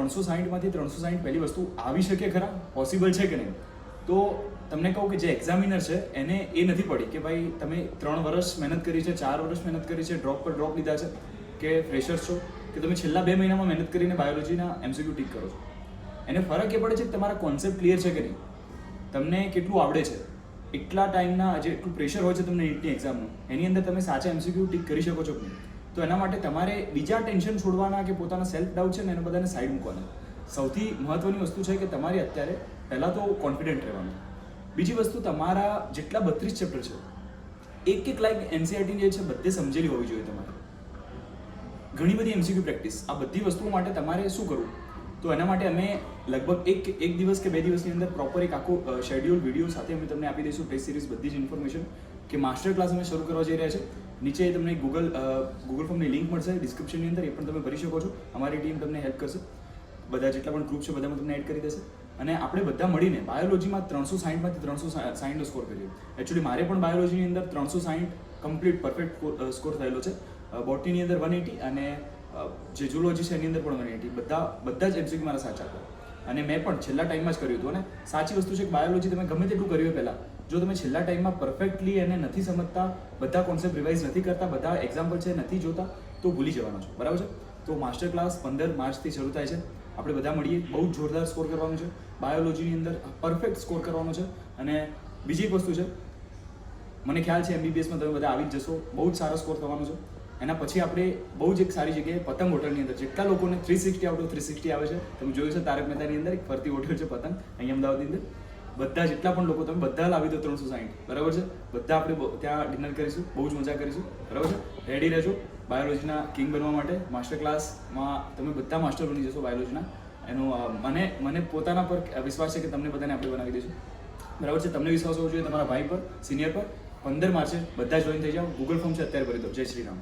360માંથી 360 પહેલી વસ્તુ આવી શકે ખરા, પોસિબલ છે કે નહીં? તો તમને કહું કે જે એક્ઝામિનર છે એને એ નથી પડી કે ભાઈ તમે 3 વર્ષ મહેનત કરી છે, 4 વર્ષ મહેનત કરી છે, ડ્રોપ પર ડ્રોપ લીધા છે, કે ફ્રેશર્સ છો, કે તમે છેલ્લા 2 મહિનામાં મહેનત કરીને બાયોલોજીના MCQ ટીક કરો છો. એને ફરક એ પડે છે કે તમારા કોન્સેપ્ટ ક્લિયર છે કે નહીં, તમને કેટલું આવડે છે. એટલા ટાઈમના જે એટલું પ્રેશર હોય છે તમને નીટની એક્ઝામનું, એની અંદર તમે સાચા MCQ ટીક કરી શકો છો કે નહીં. તો એના માટે તમારે બીજા ટેન્શન છોડવાના કે પોતાના સેલ્ફ ડાઉટ છે ને એને બધાને સાઈડ મૂકવાના. સૌથી મહત્વની વસ્તુ છે કે તમારે અત્યારે પહેલાં તો કોન્ફિડન્ટ રહેવાનું. બીજી વસ્તુ, તમારા જેટલા 32 ચેપ્ટર છે એક લાઈક NCERT જે છે બધે સમજેલી હોવી જોઈએ તમારે. ઘણી બધી MCQ પ્રેક્ટિસ, આ બધી વસ્તુઓ માટે તમારે શું કરવું? તો એના માટે અમે લગભગ એક દિવસ કે 2 દિવસની અંદર પ્રોપર એક આખો શેડ્યુલ વિડીયો સાથે અમે તમને આપી દઈશું, ટેસ્ટ સિરીઝ બધી જ ઇન્ફોર્મેશન, કે માસ્ટર ક્લાસ અમે શરૂ કરવા જઈ રહ્યા છે. નીચે તમને ગૂગલ ફોર્મની લિંક મળશે ડિસ્ક્રિપ્શનની અંદર, એ પણ તમે ભરી શકો છો. અમારી ટીમ તમને હેલ્પ કરશે. બધા જેટલા પણ ગ્રુપ છે બધામાં તમને એડ કરી દેશે. અને આપણે બધા મળીને બાયોલોજીમાં 360માંથી 360નો સ્કોર કરીએ. એકચ્યુઅલી મારે પણ બાયોલોજીની અંદર 360 કમ્પ્લીટ પરફેક્ટ સ્કોર થયેલો છે. બોટનીની અંદર 180 અને જે ઝૂલોજી છે એની અંદર પણ 180. બધા જ MCQ મારા સાચા હતા. અને મેં પણ છેલ્લા ટાઈમમાં જ કર્યું હતું. અને સાચી વસ્તુ છે કે બાયોલોજી તમે ગમે તેટલું કર્યું પહેલાં, જો તમે છેલ્લા ટાઈમમાં પરફેક્ટલી એને નથી સમજતા, બધા કોન્સેપ્ટ રિવાઇઝ નથી કરતા, બધા એક્ઝામ્પલ છે નથી જોતા, તો ભૂલી જવાનો છો. બરાબર છે? તો માસ્ટર ક્લાસ 15 માર્ચથી શરૂ થાય છે. આપણે બધા મળીએ. બહુ જ જોરદાર સ્કોર કરવાનો છે બાયોલોજીની અંદર, પરફેક્ટ સ્કોર કરવાનો છે. અને બીજી એક વસ્તુ છે, મને ખ્યાલ છે MBBSમાં તમે બધા આવી જ જશો, બહુ જ સારો સ્કોર થવાનો છે. એના પછી આપણે બહુ જ એક સારી જગ્યાએ પતંગ હોટલની અંદર જેટલા લોકોને 360 આઉટ ઓફ 360 આવે છે, તમે જોયું છે તારક મહેતાની અંદર એક ફરતી હોટલ છે પતંગ અહીંયા અમદાવાદની અંદર, બધા જેટલા પણ લોકો તમે બધા લાવી દો 360. બરાબર છે? બધા આપણે ત્યાં ડિનર કરીશું, બહુ જ મજા કરીશું. બરાબર છે? રેડી રહેજો બાયોલોજીના કિંગ બનવા માટે. માસ્ટર ક્લાસમાં તમે બધા માસ્ટર બની જશો બાયોલોજીના. એનું મને પોતાના પર વિશ્વાસ છે કે તમને બધાને આપણે બનાવી દઈશું. બરાબર છે? તમને વિશ્વાસ હોવો જોઈએ તમારા ભાઈ પર, સિનિયર પર. 15 માર્ચે બધા જોઈન થઈ જાઓ. ગૂગલ ફોર્મ છે અત્યારે ભરી દો. જય શ્રી રામ.